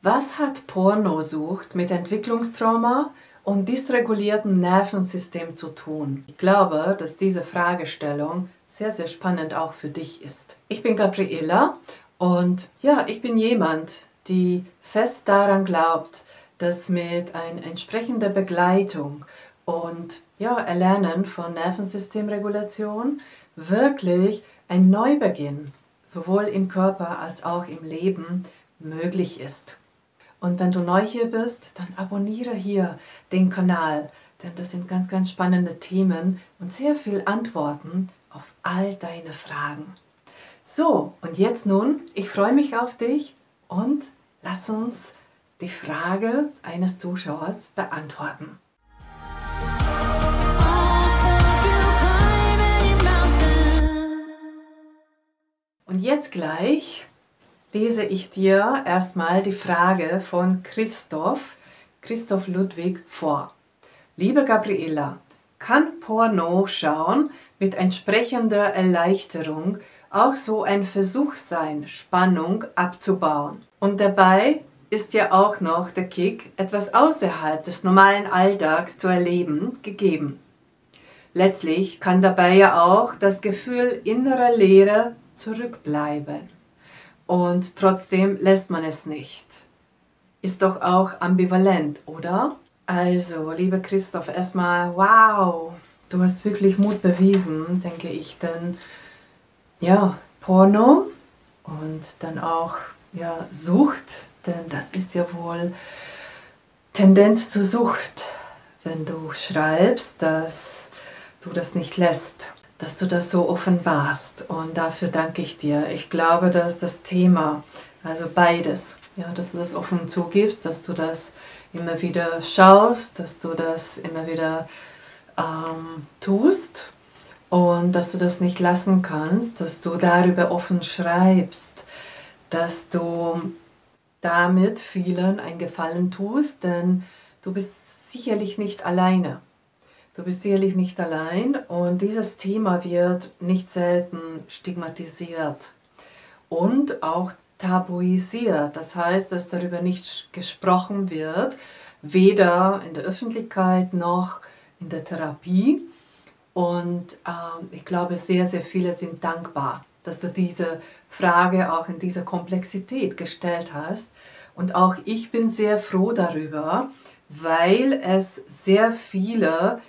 Was hat Pornosucht mit Entwicklungstrauma und dysreguliertem Nervensystem zu tun? Ich glaube, dass diese Fragestellung sehr, sehr spannend auch für dich ist. Ich bin Gabriela und ja, ich bin jemand, die fest daran glaubt, dass mit einer entsprechenden Begleitung und ja, Erlernen von Nervensystemregulation wirklich ein Neubeginn sowohl im Körper als auch im Leben möglich ist. Und wenn du neu hier bist, dann abonniere hier den Kanal, denn das sind ganz, ganz spannende Themen und sehr viele Antworten auf all deine Fragen. So, und jetzt nun, ich freue mich auf dich und lass uns die Frage eines Zuschauers beantworten. Und jetzt gleich lese ich dir erstmal die Frage von Christoph Ludwig vor. Liebe Gabriela, kann Porno schauen mit entsprechender Erleichterung auch so ein Versuch sein, Spannung abzubauen? Und dabei ist ja auch noch der Kick, etwas außerhalb des normalen Alltags zu erleben, gegeben. Letztlich kann dabei ja auch das Gefühl innerer Leere zurückbleiben. Und trotzdem lässt man es nicht. Ist doch auch ambivalent, oder? Also, lieber Christoph, erstmal, wow, du hast wirklich Mut bewiesen, denke ich, denn ja, Porno und dann auch ja, Sucht, denn das ist ja wohl Tendenz zur Sucht, wenn du schreibst, dass du das nicht lässt, dass du das so offenbarst, und dafür danke ich dir. Ich glaube, dass das Thema, also beides, ja, dass du das offen zugibst, dass du das immer wieder schaust, dass du das immer wieder tust und dass du das nicht lassen kannst, dass du darüber offen schreibst, dass du damit vielen einen Gefallen tust, denn du bist sicherlich nicht alleine. Du bist sicherlich nicht allein, und dieses Thema wird nicht selten stigmatisiert und auch tabuisiert. Das heißt, dass darüber nicht gesprochen wird, weder in der Öffentlichkeit noch in der Therapie. Und ich glaube, sehr, sehr viele sind dankbar, dass du diese Frage auch in dieser Komplexität gestellt hast. Und auch ich bin sehr froh darüber, weil es sehr viele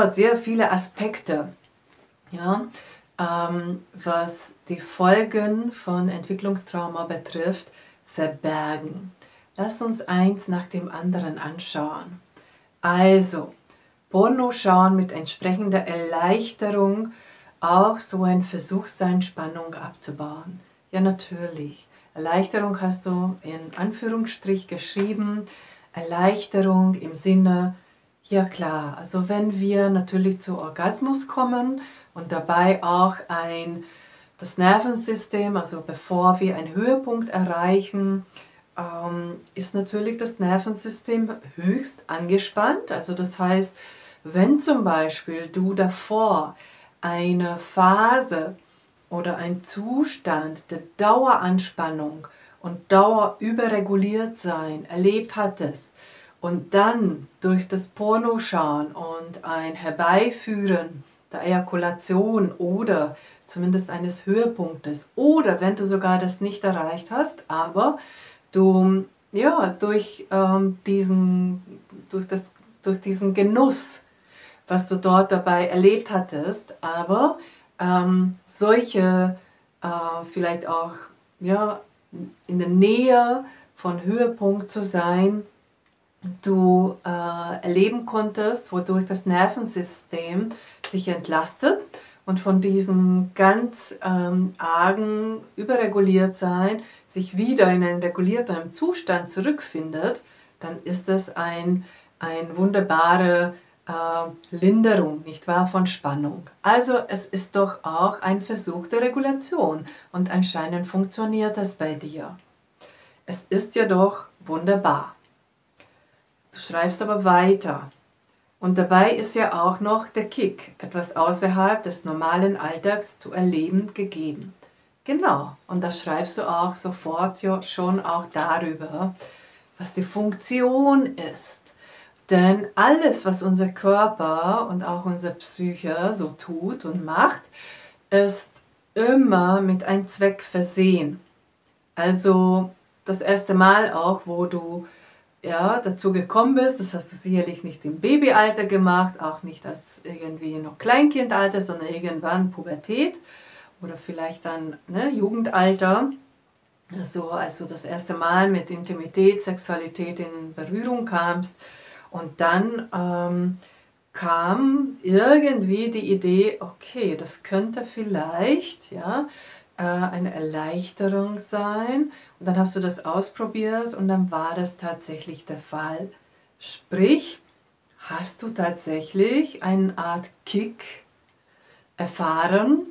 sehr viele Aspekte, ja, was die Folgen von Entwicklungstrauma betrifft, verbergen. Lass uns eins nach dem anderen anschauen. Also, Porno schauen mit entsprechender Erleichterung, auch so ein Versuch sein, Spannung abzubauen. Ja, natürlich. Erleichterung hast du in Anführungsstrich geschrieben. Erleichterung im Sinne, ja klar, also wenn wir natürlich zu Orgasmus kommen und dabei auch das Nervensystem, also bevor wir einen Höhepunkt erreichen, ist natürlich das Nervensystem höchst angespannt. Also das heißt, wenn zum Beispiel du davor eine Phase oder einen Zustand der Daueranspannung und Dauerüberreguliert sein erlebt hattest, und dann durch das Pornoschauen und ein Herbeiführen der Ejakulation oder zumindest eines Höhepunktes, oder wenn du sogar das nicht erreicht hast, aber du ja, durch diesen Genuss, was du dort dabei erlebt hattest, aber solche vielleicht auch ja, in der Nähe von Höhepunkt zu sein, du erleben konntest, wodurch das Nervensystem sich entlastet und von diesem ganz argen Überreguliertsein sich wieder in einen regulierten Zustand zurückfindet, dann ist es eine wunderbare Linderung, nicht wahr, von Spannung. Also es ist doch auch ein Versuch der Regulation, und anscheinend funktioniert das bei dir. Es ist ja doch wunderbar. Du schreibst aber weiter. Und dabei ist ja auch noch der Kick, etwas außerhalb des normalen Alltags zu erleben, gegeben. Genau, und da schreibst du auch sofort ja schon auch darüber, was die Funktion ist. Denn alles, was unser Körper und auch unsere Psyche so tut und macht, ist immer mit einem Zweck versehen. Also das erste Mal auch, wo du dazu gekommen bist, das hast du sicherlich nicht im Babyalter gemacht, auch nicht als irgendwie noch Kleinkindalter, sondern irgendwann Pubertät oder vielleicht dann Jugendalter. Also das erste Mal mit Intimität, Sexualität in Berührung kamst und dann kam irgendwie die Idee, okay, das könnte vielleicht eine Erleichterung sein. Und dann hast du das ausprobiert und dann war das tatsächlich der Fall. Sprich, hast du tatsächlich eine Art Kick erfahren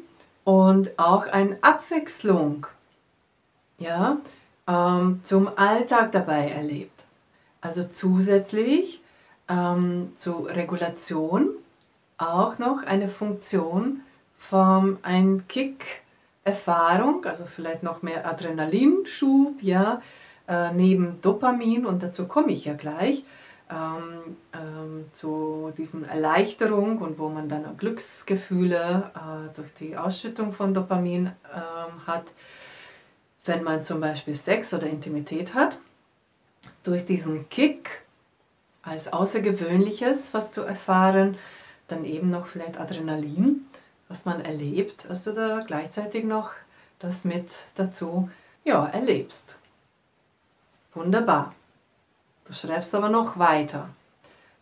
und auch eine Abwechslung zum Alltag dabei erlebt. Also zusätzlich zur Regulation auch noch eine Funktion von ein Kick-Erfahrung, also vielleicht noch mehr Adrenalinschub, neben Dopamin, und dazu komme ich ja gleich, zu diesen Erleichterung und wo man dann Glücksgefühle durch die Ausschüttung von Dopamin hat, wenn man zum Beispiel Sex oder Intimität hat. Durch diesen Kick als Außergewöhnliches, was zu erfahren, dann eben noch vielleicht Adrenalin, was man erlebt, dass du da gleichzeitig noch das mit dazu erlebst. Wunderbar. Du schreibst aber noch weiter.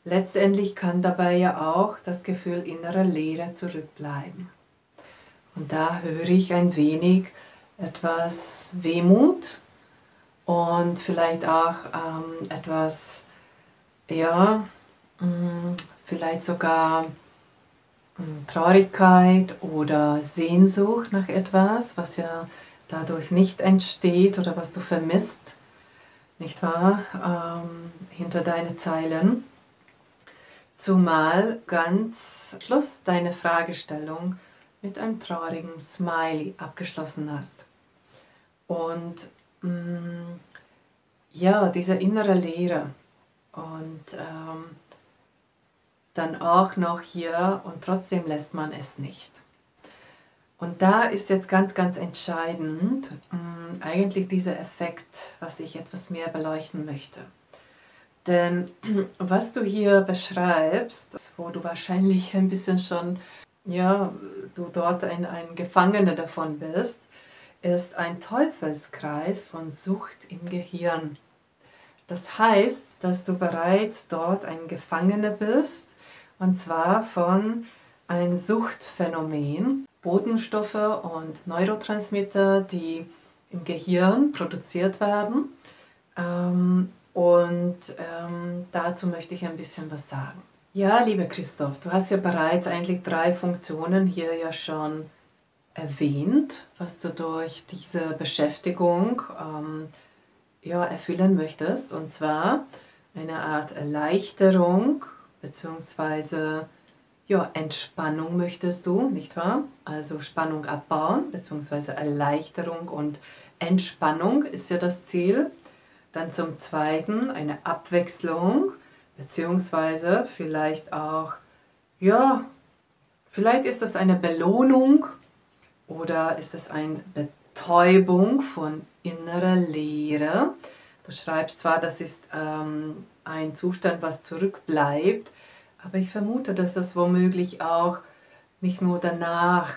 Letztendlich kann dabei ja auch das Gefühl innerer Leere zurückbleiben. Und da höre ich ein wenig etwas Wehmut und vielleicht auch etwas, vielleicht sogar Traurigkeit oder Sehnsucht nach etwas, was ja dadurch nicht entsteht oder was du vermisst, nicht wahr, hinter deine Zeilen. Zumal ganz Schluss deine Fragestellung mit einem traurigen Smiley abgeschlossen hast. Und diese innere Leere und dann auch noch hier und trotzdem lässt man es nicht. Und da ist jetzt ganz, ganz entscheidend eigentlich dieser Effekt, was ich etwas mehr beleuchten möchte. Denn was du hier beschreibst, wo du wahrscheinlich ein bisschen schon, du dort ein Gefangener davon bist, ist ein Teufelskreis von Sucht im Gehirn. Das heißt, dass du bereits dort ein Gefangener bist, und zwar von einem Suchtphänomen, Botenstoffe und Neurotransmitter, die im Gehirn produziert werden. Dazu möchte ich ein bisschen was sagen. Ja, lieber Christoph, du hast ja bereits eigentlich 3 Funktionen hier ja schon erwähnt, was du durch diese Beschäftigung erfüllen möchtest. Und zwar eine Art Erleichterung bzw. Entspannung möchtest du, nicht wahr? Also Spannung abbauen bzw. Erleichterung und Entspannung ist ja das Ziel. Dann zum Zweiten eine Abwechslung beziehungsweise vielleicht auch, vielleicht ist das eine Belohnung oder ist es eine Betäubung von innerer Leere. Du schreibst zwar, das ist ein Zustand, was zurückbleibt, aber ich vermute, dass das womöglich auch nicht nur danach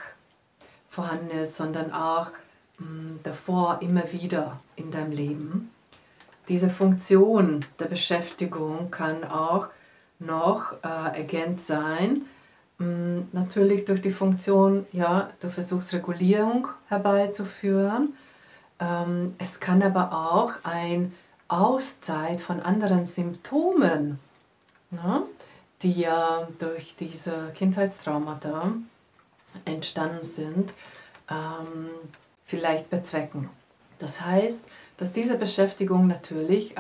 vorhanden ist, sondern auch davor immer wieder in deinem Leben. Diese Funktion der Beschäftigung kann auch noch ergänzt sein, natürlich durch die Funktion, du versuchst Regulierung herbeizuführen. Es kann aber auch eine Auszeit von anderen Symptomen, die ja durch diese Kindheitstraumata entstanden sind, vielleicht bezwecken. Das heißt, dass diese Beschäftigung natürlich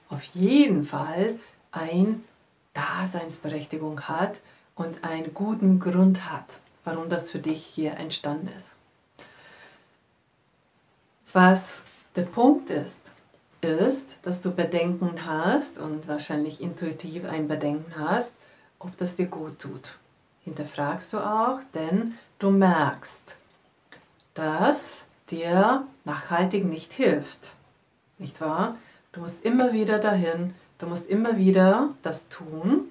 auf jeden Fall eine Daseinsberechtigung hat und einen guten Grund hat, warum das für dich hier entstanden ist. Was der Punkt ist, dass du Bedenken hast und wahrscheinlich intuitiv ein Bedenken hast, ob das dir gut tut. Hinterfragst du auch, denn du merkst, dass dir nachhaltig nicht hilft. Nicht wahr? Du musst immer wieder dahin, du musst immer wieder das tun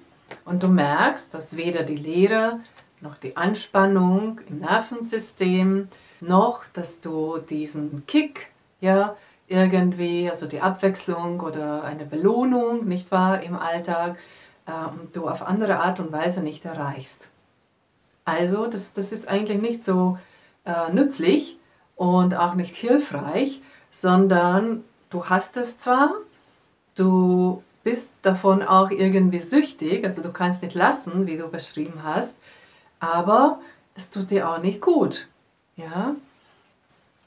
und du merkst, dass weder die Leere noch die Anspannung im Nervensystem, noch dass du diesen Kick, ja, irgendwie, also die Abwechslung oder eine Belohnung, nicht wahr, im Alltag, du auf andere Art und Weise nicht erreichst. Also das ist eigentlich nicht so nützlich und auch nicht hilfreich, sondern du hast es zwar, du bist davon auch irgendwie süchtig, also du kannst nicht lassen, wie du beschrieben hast, aber es tut dir auch nicht gut. Ja?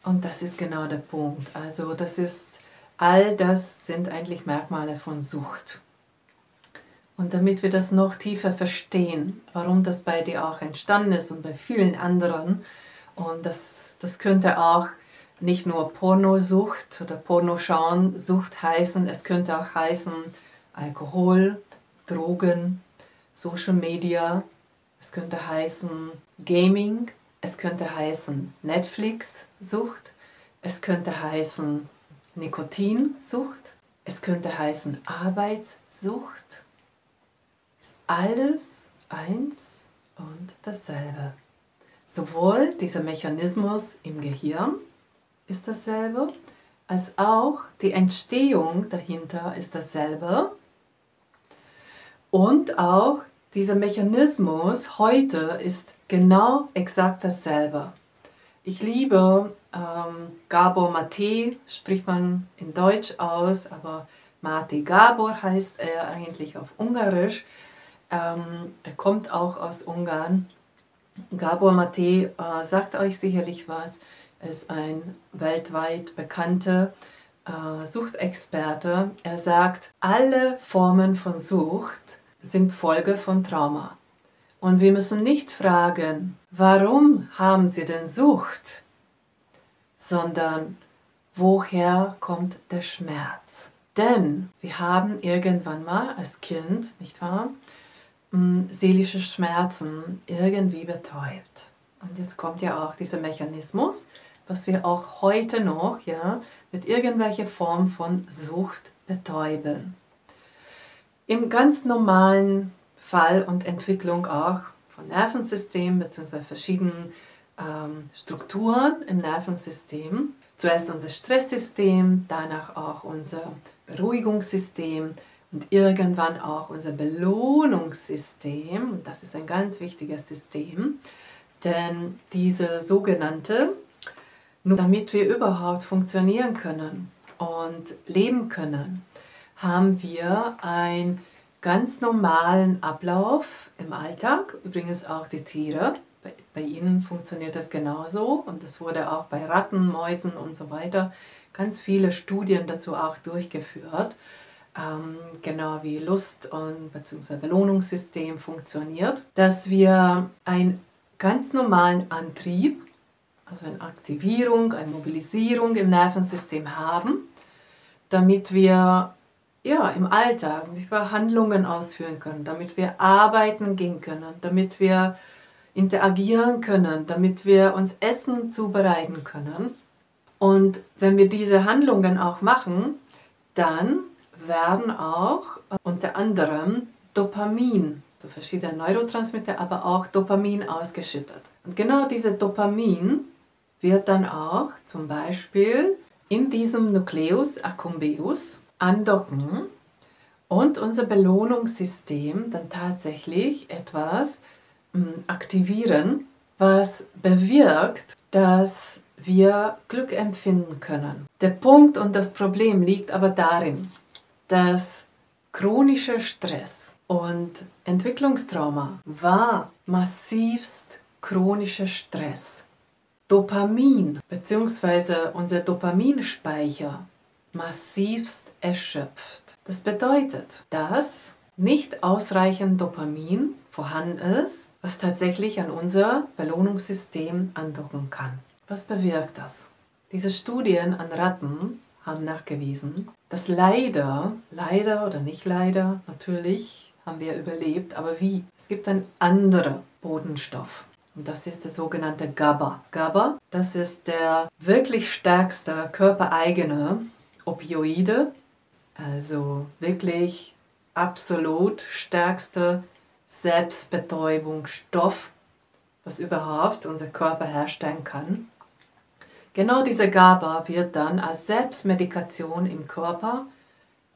Und das ist genau der Punkt. Also all das sind eigentlich Merkmale von Sucht. Und damit wir das noch tiefer verstehen, warum das bei dir auch entstanden ist und bei vielen anderen, und das könnte auch nicht nur Pornosucht oder Pornoschauen-Sucht heißen, es könnte auch heißen Alkohol, Drogen, Social Media, es könnte heißen Gaming, es könnte heißen Netflix-Sucht, es könnte heißen Nikotinsucht, es könnte heißen Arbeitssucht. Ist alles eins und dasselbe. Sowohl dieser Mechanismus im Gehirn ist dasselbe, als auch die Entstehung dahinter ist dasselbe. Und auch dieser Mechanismus heute ist genau exakt dasselbe. Ich liebe Gabor Maté, spricht man in Deutsch aus, aber Máté Gábor heißt er eigentlich auf Ungarisch. Er kommt auch aus Ungarn. Gabor Maté sagt euch sicherlich was. Er ist ein weltweit bekannter Suchtexperte. Er sagt, alle Formen von Sucht sind Folge von Trauma. Und wir müssen nicht fragen, warum haben sie denn Sucht, sondern woher kommt der Schmerz? Denn wir haben irgendwann mal als Kind, nicht wahr, seelische Schmerzen irgendwie betäubt. Und jetzt kommt ja auch dieser Mechanismus, was wir auch heute noch mit irgendwelcher Form von Sucht betäuben. Im ganz normalen Fall und Entwicklung auch von Nervensystem bzw. verschiedenen Strukturen im Nervensystem. Zuerst unser Stresssystem, danach auch unser Beruhigungssystem und irgendwann auch unser Belohnungssystem. Das ist ein ganz wichtiges System, denn diese sogenannte, nur damit wir überhaupt funktionieren können und leben können, haben wir einen ganz normalen Ablauf im Alltag, übrigens auch die Tiere. Bei ihnen funktioniert das genauso und es wurde auch bei Ratten, Mäusen und so weiter ganz viele Studien dazu auch durchgeführt, genau wie Lust- und bzw. Belohnungssystem funktioniert, dass wir einen ganz normalen Antrieb, also eine Aktivierung, eine Mobilisierung im Nervensystem haben, damit wir im Alltag nicht wahr, Handlungen ausführen können, damit wir arbeiten gehen können, damit wir interagieren können, damit wir uns Essen zubereiten können. Und wenn wir diese Handlungen auch machen, dann werden auch unter anderem Dopamin, so verschiedene Neurotransmitter, aber auch Dopamin ausgeschüttet. Und genau diese Dopamin wird dann auch zum Beispiel in diesem Nucleus accumbens andocken und unser Belohnungssystem dann tatsächlich etwas aktivieren, was bewirkt, dass wir Glück empfinden können. Der Punkt und das Problem liegt aber darin, dass chronischer Stress und Entwicklungstrauma war massivst chronischer Stress. Dopamin bzw. unser Dopaminspeicher massivst erschöpft. Das bedeutet, dass nicht ausreichend Dopamin vorhanden ist, was tatsächlich an unser Belohnungssystem andocken kann. Was bewirkt das? Diese Studien an Ratten haben nachgewiesen, dass leider oder nicht leider, natürlich haben wir überlebt, aber wie? Es gibt einen anderen Botenstoff. Und das ist der sogenannte GABA. GABA, das ist der wirklich stärkste körpereigene Opioide, also wirklich absolut stärkste Selbstbetäubungsstoff, was überhaupt unser Körper herstellen kann. Genau dieser GABA wird dann als Selbstmedikation im Körper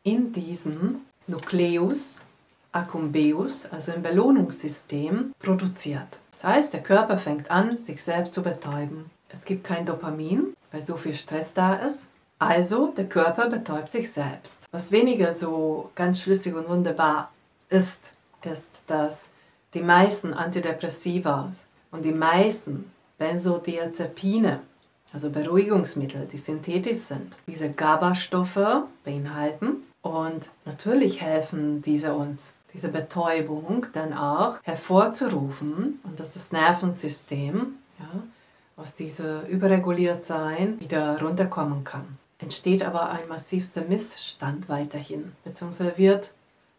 in diesem Nucleus accumbens, also im Belohnungssystem, produziert. Das heißt, der Körper fängt an, sich selbst zu betäuben. Es gibt kein Dopamin, weil so viel Stress da ist. Also der Körper betäubt sich selbst. Was weniger so ganz schlüssig und wunderbar ist, dass die meisten Antidepressiva und die meisten Benzodiazepine, also Beruhigungsmittel, die synthetisch sind, diese GABA-Stoffe beinhalten. Und natürlich helfen diese uns, diese Betäubung dann auch hervorzurufen und dass das Nervensystem aus diesem Überreguliertsein wieder runterkommen kann. Entsteht aber ein massivster Missstand weiterhin, beziehungsweise wird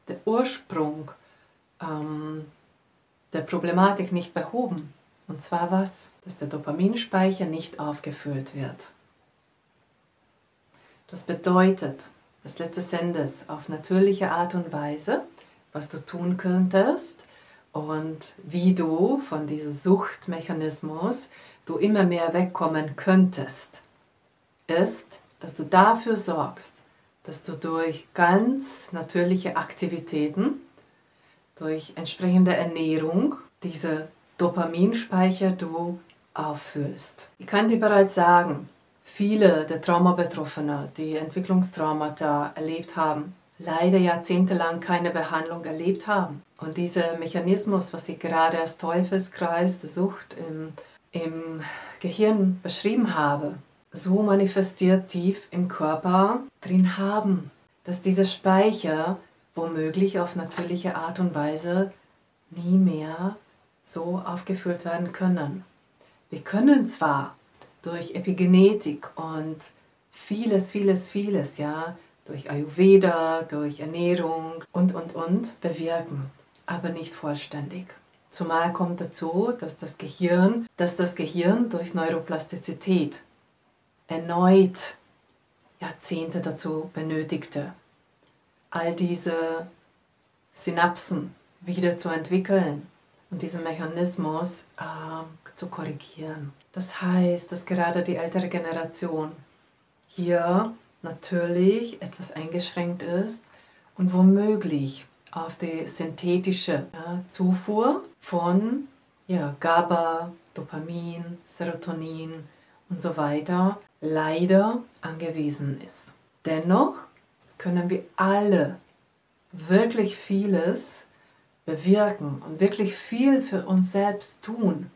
der Ursprung der Problematik nicht behoben. Und zwar was? Dass der Dopaminspeicher nicht aufgefüllt wird. Das bedeutet, dass letzten Endes auf natürliche Art und Weise, was du tun könntest und wie du von diesem Suchtmechanismus du immer mehr wegkommen könntest, ist, dass du dafür sorgst, dass du durch ganz natürliche Aktivitäten, durch entsprechende Ernährung, diese Dopaminspeicher du auffüllst. Ich kann dir bereits sagen, viele der Traumabetroffenen, die Entwicklungstraumata erlebt haben, leider jahrzehntelang keine Behandlung erlebt haben. Und dieser Mechanismus, was ich gerade als Teufelskreis der Sucht im Gehirn beschrieben habe, so manifestiert tief im Körper drin haben, dass diese Speicher womöglich auf natürliche Art und Weise nie mehr so aufgefüllt werden können. Wir können zwar durch Epigenetik und vieles, ja, durch Ayurveda, durch Ernährung und bewirken, aber nicht vollständig. Zumal kommt dazu, dass das Gehirn durch Neuroplastizität erneut Jahrzehnte dazu benötigte, all diese Synapsen wieder zu entwickeln und diesen Mechanismus zu korrigieren. Das heißt, dass gerade die ältere Generation hier natürlich etwas eingeschränkt ist und womöglich auf die synthetische Zufuhr von GABA, Dopamin, Serotonin und so weiter leider angewiesen ist. Dennoch können wir alle wirklich vieles bewirken und wirklich viel für uns selbst tun.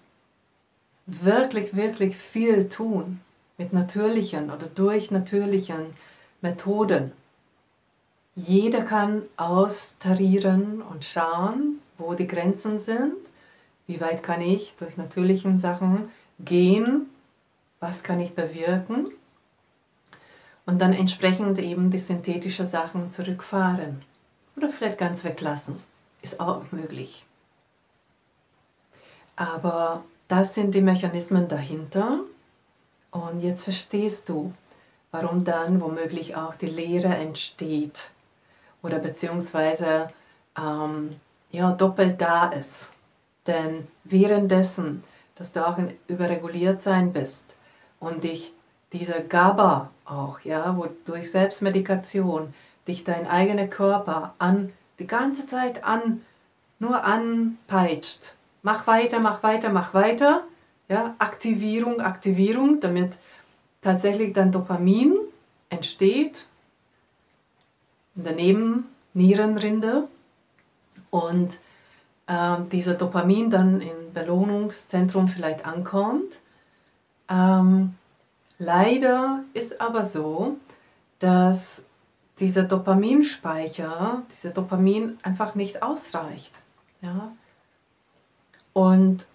Wirklich viel tun mit natürlichen oder durch natürlichen Methoden. Jeder kann austarieren und schauen, wo die Grenzen sind, wie weit kann ich durch natürlichen Sachen gehen, was kann ich bewirken und dann entsprechend eben die synthetischen Sachen zurückfahren oder vielleicht ganz weglassen, ist auch möglich. Aber das sind die Mechanismen dahinter und jetzt verstehst du, warum dann womöglich auch die Leere entsteht oder beziehungsweise doppelt da ist. Denn währenddessen, dass du auch in Überreguliertsein bist und dich dieser GABA auch, wo durch Selbstmedikation dich dein eigener Körper die ganze Zeit nur anpeitscht. Mach weiter, ja, Aktivierung, damit tatsächlich dann Dopamin entsteht in der Nebennierenrinde und dieser Dopamin dann im Belohnungszentrum vielleicht ankommt. Leider ist aber so, dass dieser Dopaminspeicher, dieser Dopamin einfach nicht ausreicht. Ja? Und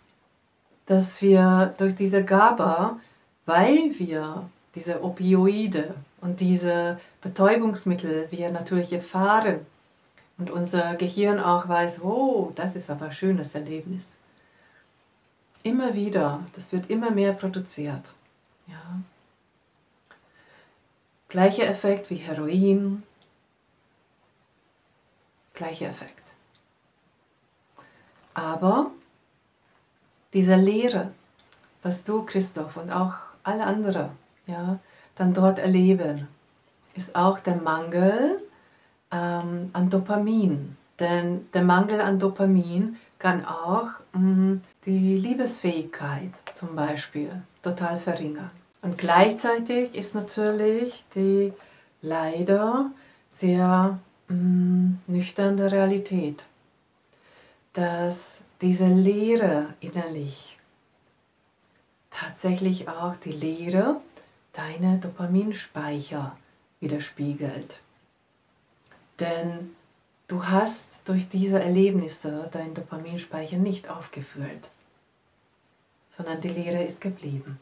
dass wir durch diese GABA, weil wir diese Opioide und diese Betäubungsmittel wir natürlich erfahren und unser Gehirn auch weiß, oh, das ist aber ein schönes Erlebnis. Immer wieder, das wird immer mehr produziert. Ja. Gleicher Effekt wie Heroin, gleicher Effekt. Aber diese Lehre, was du, Christoph, und auch alle anderen, ja, dann dort erleben, ist auch der Mangel an Dopamin. Denn der Mangel an Dopamin kann auch die Liebesfähigkeit zum Beispiel total verringern. Und gleichzeitig ist natürlich die leider sehr nüchterne Realität, dass diese Leere innerlich tatsächlich auch die Leere deiner Dopaminspeicher widerspiegelt. Denn du hast durch diese Erlebnisse deinen Dopaminspeicher nicht aufgefüllt, sondern die Leere ist geblieben.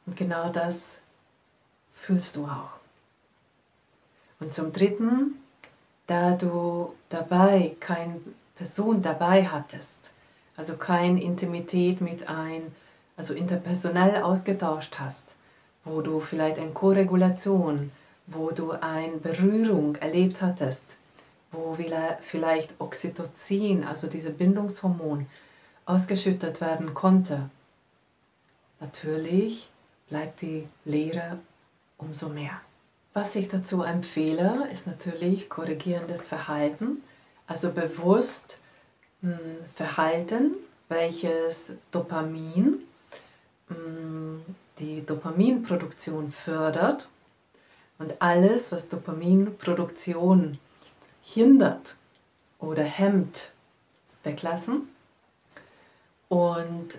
Und genau das fühlst du auch. Und zum Dritten, da du dabei keine Person dabei hattest, also keine Intimität mit also interpersonell ausgetauscht hast, wo du vielleicht eine Koregulation, wo du eine Berührung erlebt hattest, wo vielleicht Oxytocin, also dieses Bindungshormon, ausgeschüttet werden konnte. Natürlich bleibt die Leere umso mehr. Was ich dazu empfehle, ist natürlich korrigierendes Verhalten, also bewusst Verhalten, welches Dopamin, die Dopaminproduktion fördert und alles, was Dopaminproduktion hindert oder hemmt, weglassen und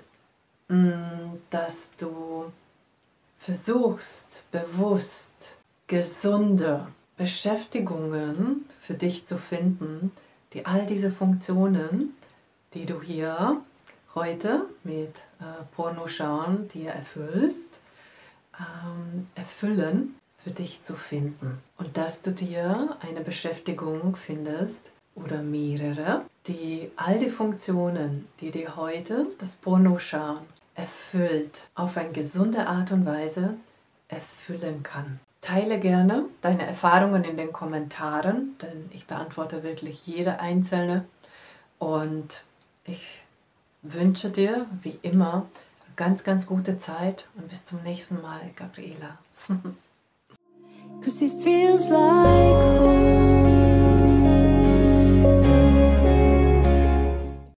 dass du versuchst, bewusst gesunde Beschäftigungen für dich zu finden, die all diese Funktionen, die du hier heute mit Pornoschauen dir erfüllst, erfüllen, für dich zu finden. Und dass du dir eine Beschäftigung findest oder mehrere, die all die Funktionen, die dir heute das Pornoschauen erfüllt, auf eine gesunde Art und Weise erfüllen kann. Teile gerne deine Erfahrungen in den Kommentaren, denn ich beantworte wirklich jede einzelne. Und ich wünsche dir, wie immer, ganz, ganz gute Zeit und bis zum nächsten Mal, Gabriela. 'Cause it feels like